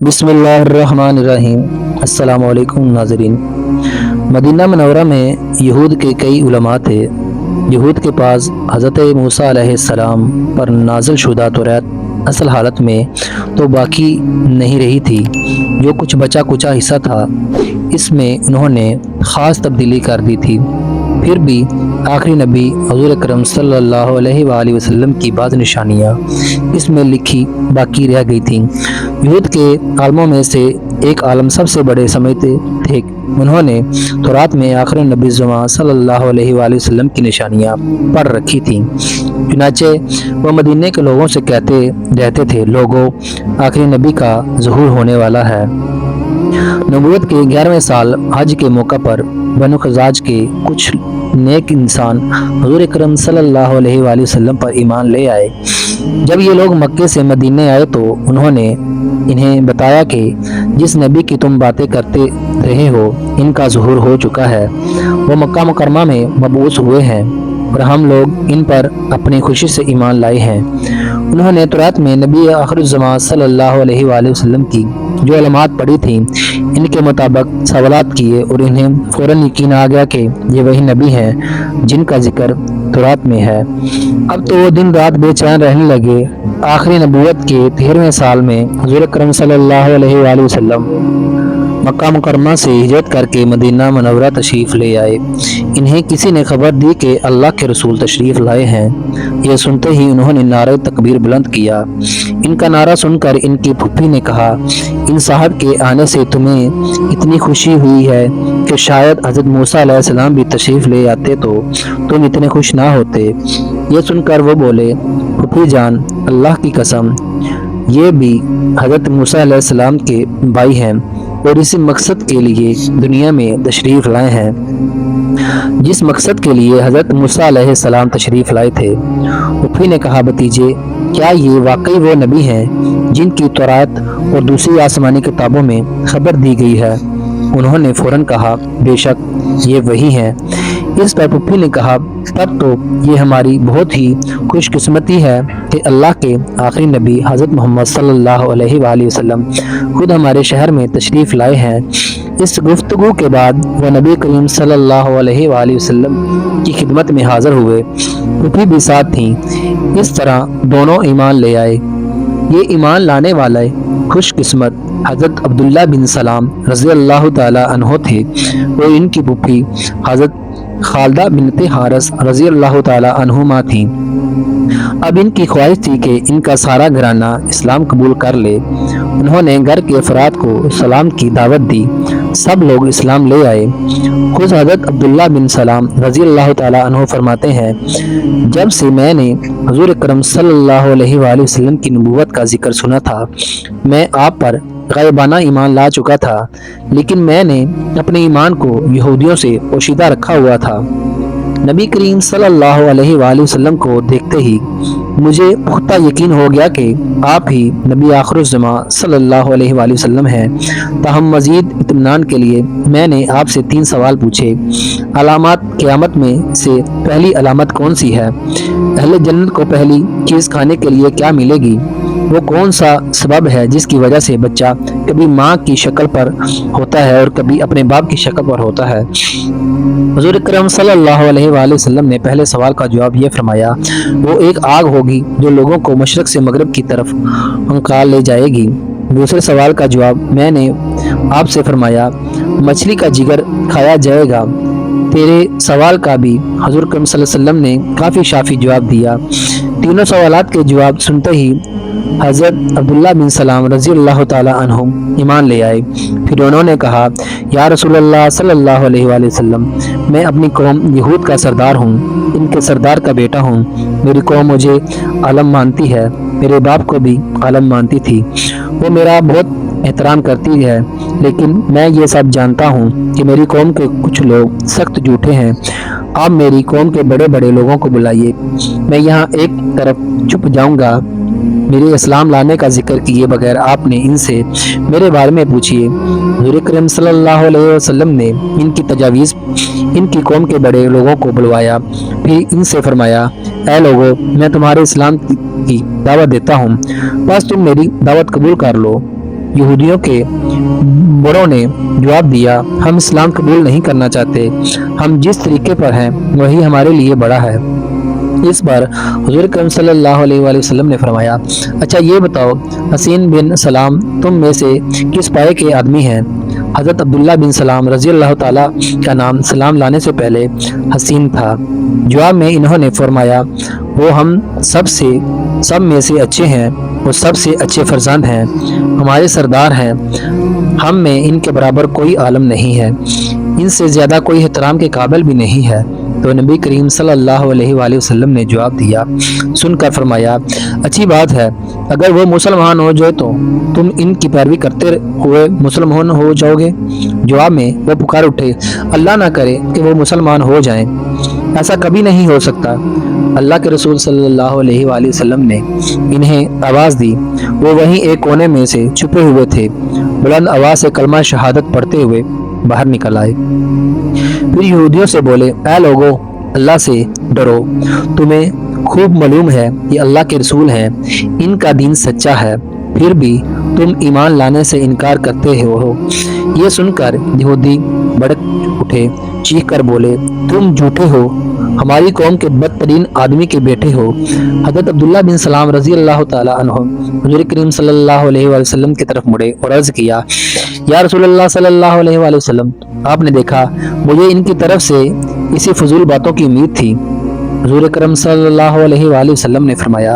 بسم اللہ الرحمن الرحیم۔ السلام علیکم ناظرین۔ مدینہ منورہ میں یہود کے کئی علماء تھے۔ یہود کے پاس حضرت موسیٰ علیہ السلام پر نازل شدہ توریت اصل حالت میں تو باقی نہیں رہی تھی، جو کچھ بچا کچا حصہ تھا اس میں انہوں نے خاص تبدیلی کر دی تھی۔ پھر بھی آخری نبی حضور اکرم صلی اللہ علیہ وآلہ وسلم کی بعض نشانیاں اس میں لکھی باقی رہ گئی تھیں۔ یہود کے عالموں میں سے ایک عالم سب سے بڑے سمجھتے تھے، انہوں نے تورات میں آخری نبی زمان صلی اللہ علیہ وآلہ وسلم کی نشانیاں پڑھ رکھی تھیں۔ چنانچہ وہ مدینے کے لوگوں سے کہتے رہتے تھے، لوگوں آخری نبی کا ظہور ہونے والا ہے۔ نبوت کے 11ویں سال حج کے موقع پر بنو خزاج کے کچھ نیک انسان حضور اکرم صلی اللہ علیہ وآلہ وسلم پر ایمان لے آئے۔ جب یہ لوگ مکے سے مدینے آئے تو انہوں نے انہیں بتایا کہ جس نبی کی تم باتیں کرتے رہے ہو ان کا ظہور ہو چکا ہے، وہ مکہ مکرمہ میں مبعوث ہوئے ہیں اور ہم لوگ ان پر اپنی خوشی سے ایمان لائے ہیں۔ انہوں نے تورات میں نبی آخر الزمان صلی اللہ علیہ وآلہ وسلم کی جو علامات پڑھی تھیں ان کے مطابق سوالات کیے اور انہیں فوراً یقین آ گیا کہ یہ وہی نبی ہیں جن کا ذکر تورات میں ہے۔ اب تو وہ دن رات بے چین رہنے لگے۔ آخری نبوت کے 13ویں سال میں حضور اکرم صلی اللہ علیہ وآلہ وسلم مکہ مکرمہ سے ہجرت کر کے مدینہ منورہ تشریف لے آئے۔ انہیں کسی نے خبر دی کہ اللہ کے رسول تشریف لائے ہیں۔ یہ سنتے ہی انہوں نے نعرہ تکبیر بلند کیا۔ ان کا نعرہ سن کر ان کی پھوپھی نے کہا، ان صاحب کے آنے سے تمہیں اتنی خوشی ہوئی ہے کہ شاید حضرت موسیٰ علیہ السلام بھی تشریف لے آتے تو تم اتنے خوش نہ ہوتے۔ یہ سن کر وہ بولے، پھوپھی جان اللہ کی قسم، یہ بھی حضرت موسیٰ علیہ السلام کے بھائی ہیں اور اسی مقصد کے لیے دنیا میں تشریف لائے ہیں جس مقصد کے لیے حضرت موسیٰ علیہ السلام تشریف لائے تھے۔ پھوپھی نے کہا، بھتیجے کیا یہ واقعی وہ نبی ہیں جن کی تورات اور دوسری آسمانی کتابوں میں خبر دی گئی ہے؟ انہوں نے فوراً کہا، بے شک یہ وہی ہیں۔ اس پر پھوپھی نے کہا، تب تو یہ ہماری بہت ہی خوش قسمتی ہے کہ اللہ کے آخری نبی حضرت محمد صلی اللہ علیہ وآلہ وسلم خود ہمارے شہر میں تشریف لائے ہیں۔ اس گفتگو کے بعد وہ نبی کریم صلی اللہ علیہ وآلہ وسلم کی خدمت میں حاضر ہوئے۔ پھوپھی بھی ساتھ تھیں۔ اس طرح دونوں ایمان لے آئے۔ یہ ایمان لانے والے خوش قسمت حضرت عبداللہ بن سلام رضی اللہ تعالی عنہ تھے اور ان کی پھوپھی حضرت خالدہ بنت حارث رضی اللہ تعالی عنہما تھیں۔ اب ان کی خواہش تھی کہ ان کا سارا گھرانہ اسلام قبول کر لے۔ انہوں نے گھر کے افراد کو سلام کی دعوت دی۔ سب لوگ اسلام لے آئے۔ خود حضرت عبداللہ بن سلام رضی اللہ تعالی عنہ فرماتے ہیں، جب سے میں نے حضور اکرم صلی اللہ علیہ وآلہ وسلم کی نبوت کا ذکر سنا تھا، میں آپ پر غائبانہ ایمان لا چکا تھا، لیکن میں نے اپنے ایمان کو یہودیوں سے پوشیدہ رکھا ہوا تھا۔ نبی کریم صلی اللہ علیہ وآلہ وسلم کو دیکھتے ہی مجھے پختہ یقین ہو گیا کہ آپ ہی نبی آخر الزمان صلی اللہ علیہ وآلہ وسلم ہیں۔ تاہم مزید اطمینان کے لیے میں نے آپ سے 3 سوال پوچھے۔ علامات قیامت میں سے پہلی علامت کون سی ہے؟ اہل جنت کو پہلی چیز کھانے کے لیے کیا ملے گی؟ وہ کون سا سبب ہے جس کی وجہ سے بچہ کبھی ماں کی شکل پر ہوتا ہے اور کبھی اپنے باپ کی شکل پر ہوتا ہے؟ حضور اکرم صلی اللہ علیہ وآلہ وسلم نے پہلے سوال کا جواب یہ فرمایا، وہ ایک آگ ہوگی جو لوگوں کو مشرق سے مغرب کی طرف ہنکال لے جائے گی۔ دوسرے سوال کا جواب میں نے آپ سے فرمایا، مچھلی کا جگر کھایا جائے گا۔ تیرے سوال کا بھی حضور اکرم صلی اللہ علیہ وسلم نے کافی شافی جواب دیا۔ تینوں سوالات کے جواب سنتے ہی حضرت عبداللہ بن سلام رضی اللہ تعالی عنہ ایمان لے آئے۔ پھر انہوں نے کہا، یا رسول اللہ صلی اللہ علیہ وآلہ وسلم، میں اپنی قوم یہود کا سردار ہوں، ان کے سردار کا بیٹا ہوں۔ میری قوم مجھے عالم مانتی ہے، میرے باپ کو بھی عالم مانتی تھی، وہ میرا بہت احترام کرتی ہے، لیکن میں یہ سب جانتا ہوں کہ میری قوم کے کچھ لوگ سخت جھوٹے ہیں۔ آپ میری قوم کے بڑے بڑے لوگوں کو بلائیے، میں یہاں ایک طرف چھپ جاؤں گا۔ میرے اسلام لانے کا ذکر کیے بغیر آپ نے ان سے میرے بارے میں پوچھیے۔ حضور کریم صلی اللہ علیہ وسلم نے ان کی تجاویز ان کی قوم کے بڑے لوگوں کو بلوایا، پھر ان سے فرمایا، اے لوگو، میں تمہارے اسلام کی دعوت دیتا ہوں، بس تم میری دعوت قبول کر لو۔ यहूदियों के बड़ों ने जवाब दिया, हम इस्लाम कबूल नहीं करना चाहते, हम जिस तरीके पर हैं वही हमारे लिए बड़ा है। इस पर हुज़ूर अकरम सल्लल्लाहु अलैहि वसल्लम ने फरमाया, अच्छा ये बताओ, हसीन बिन सलाम तुम में से किस पाए के आदमी हैं? हज़रत अब्दुल्ला बिन सलाम रज़ी अल्लाह ताला का नाम सलाम लाने से पहले हसीन था। जवाब में इन्होंने फरमाया, वो हम सब में से अच्छे हैं, वो सबसे अच्छे फरजांद हैं, हमारे सरदार हैं, हम में इनके बराबर कोई आलम नहीं है, इनसे ज़्यादा कोई एहतराम के काबिल भी नहीं है। तो नबी करीम सल्लल्लाहु अलैहि वसल्लम ने जवाब दिया, सुनकर फरमाया, अच्छी बात है, अगर वो मुसलमान हो जाए तो तुम इनकी पैरवी करते हुए मुसलमान हो जाओगे। जवाब में वो पुकार उठे, अल्लाह ना करे कि वो मुसलमान हो जाएं, ऐसा कभी नहीं हो सकता। अल्लाह के रसूल सल्लल्लाहु अलैहि वसल्लम ने इन्हें आवाज़ दी। वो वहीं एक कोने में से छुपे हुए थे, बुलंद आवाज़ से कलमा शहादत पढ़ते हुए बाहर निकल आए। फिर यहूदियों से बोले, ऐ लोगो, अल्लाह से डरो, तुम्हें खूब मालूम है कि अल्लाह के रसूल हैं, इनका दीन सच्चा है, फिर भी तुम ईमान लाने से इनकार करते हो। ये सुनकर यहूदी भड़क उठे, चीख कर बोले, तुम झूठे हो, हमारी कौम के बदतरीन आदमी के बेटे हो। हज़रत अब्दुल्ला बिन सलाम रज़ी अल्लाह ताला अन्हु हुज़ूर करीम सल्लल्लाहु अलैहि वसल्लम की तरफ मुड़े और अर्ज़ किया, या रसूलल्लाह सल्लल्लाहु अलैहि वसल्लम, आपने देखा, मुझे इनकी तरफ से इसी फजूल बातों की उम्मीद थी। हुज़ूर अकरम सल्लल्लाहु अलैहि वसल्लम ने फरमाया,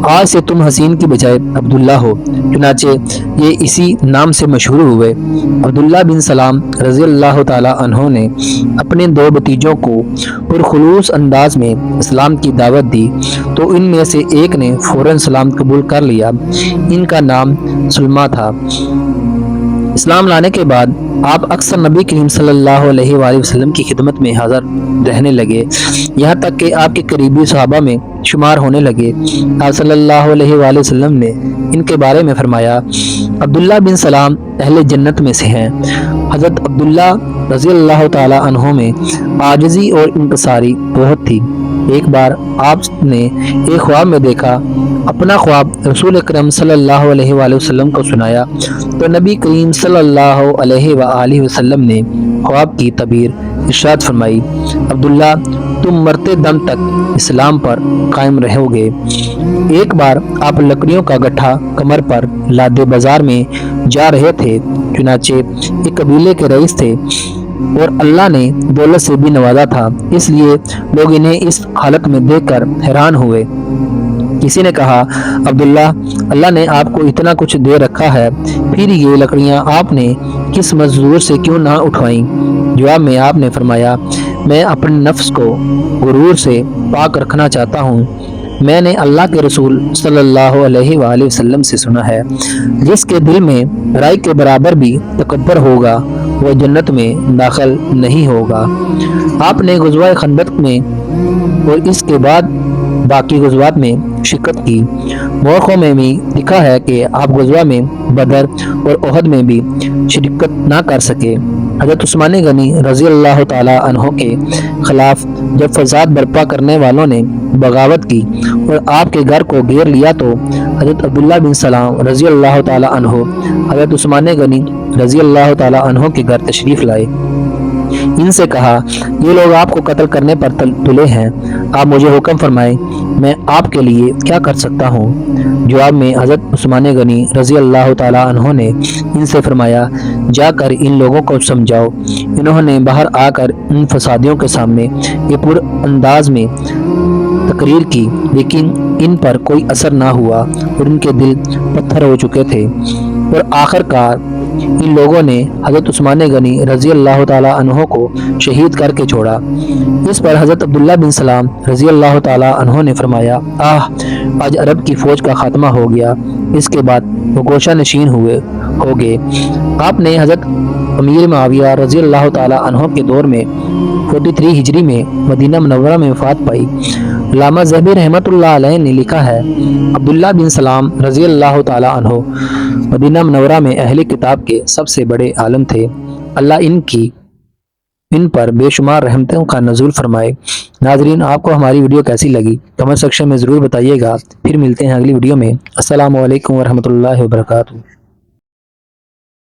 आज से तुम हसीन की बजाय अब्दुल्ला हो। चुनाचे ये इसी नाम से मशहूर हुए। अब्दुल्ला बिन सलाम रज़ी अल्लाह ताला अन्हो ने अपने दो भतीजों को पुरखुलूस अंदाज में इस्लाम की दावत दी तो इनमें से एक ने फौरन सलाम कबूल कर लिया। इनका नाम सुलमा था। इस्लाम लाने के बाद आप अक्सर नबी करीम सल्लल्लाहु अलैहि वसल्लम की खिदमत में हाज़िर रहने लगे, यहाँ तक कि आपके करीबी सहाबा में शुमार होने लगे। आप सल्लल्लाहु अलैहि वसल्लम ने इनके बारे में फरमाया, अब्दुल्ला बिन सलाम अहले जन्नत में से हैं। हज़रत अब्दुल्ला रज़ी अल्लाह ताला अन्हो में आजिज़ी और इंकसारी बहुत थी। एक बार आपने एक ख्वाब में देखा, अपना ख्वाब रसूल अकरम सल्लल्लाहु अलैहि वसल्लम को सुनाया तो नबी करीम सल्लल्लाहु अलैहि वसल्लम ने ख्वाब की तबीर इरशाद फरमाई, अब्दुल्ला, तुम मरते दम तक इस्लाम पर कायम रहोगे। एक बार आप लकड़ियों का गट्ठा कमर पर लादे बाजार में जा रहे थे। चुनाचे एक कबीले के रईस थे और अल्लाह ने दौलत से भी नवाजा था, इसलिए लोग इन्हें इस हालत में देखकर हैरान हुए। किसी ने कहा, अब्दुल्ला, अल्लाह ने आपको इतना कुछ दे रखा है, फिर ये लकड़ियां आपने किस मजदूर से क्यों ना उठवाई? जवाब में आपने फरमाया, मैं अपने नफ्स को गुरूर से पाक रखना चाहता हूँ। मैंने अल्लाह के रसूल सल्लल्लाहु अलैहि वसल्लम से सुना है, जिसके दिल में राई के बराबर भी तकब्बर होगा वह जन्नत में दाखिल नहीं होगा। आपने गुज़वा खंदक में और इसके बाद बाकी गुज़वात में शिरकत की। मौक़ों में भी लिखा है कि आप गुज़वा में बदर और ओहद में भी शिरकत ना कर सके। हज़रत उस्मान गनी रज़ी अल्लाह ताला अन्हो के खिलाफ जब फसाद बर्पा करने वालों ने बगावत की और आपके घर को घेर लिया तो हज़रत अब्दुल्ला बिन सलाम रज़ी अल्लाह ताला अन्हो हज़रत उस्मान गनी रज़ी अल्लाह ताला अन्हो के घर तशरीफ़ लाए। इनसे कहा, ये लोग आपको कत्ल करने पर तुले हैं, आप मुझे हुक्म फरमाएं, मैं आपके लिए क्या कर सकता हूँ? जवाब में हज़रत उस्मान गनी रज़ी अल्लाह ताला अन्हो ने इनसे फरमाया, जाकर इन लोगों को समझाओ। इन्होंने बाहर आकर इन फसादियों के सामने ये पुर अंदाज में तकरीर की, लेकिन इन पर कोई असर ना हुआ और इनके दिल पत्थर हो चुके थे। और आखिरकार इन लोगों ने हज़रत उस्मान गनी रज़ी अल्लाह ताला अन्हो को शहीद करके छोड़ा। इस पर हज़रत अब्दुल्ला बिन सलाम रज़ी अल्लाह ताला अन्हो ने फरमाया, आज अरब की फ़ौज का खात्मा हो गया। इसके बाद वो गोशा नशीन हो गए। आपने हज़रत अमीर मुआविया रज़ी अल्लाह ताला अन्हो के दौर में 43 हिजरी में मदीना मुनव्वरा में वफ़ात पाई। अल्लामा ज़हबी रहमतुल्लाह अलैह ने लिखा है, अब्दुल्ला बिन सलाम रज़ी अल्लाह ताला अन्हो मदीना मुनव्वरा में अहले किताब के सबसे बड़े आलम थे। अल्लाह इन पर बेशुमार रहमतों का नज़ूल फरमाए। नाज़रीन, आपको हमारी वीडियो कैसी लगी कमेंट सेक्शन में ज़रूर बताइएगा। फिर मिलते हैं अगली वीडियो में। अस्सलामु अलैकुम वरहमतुल्लाहि वबरकातुहू।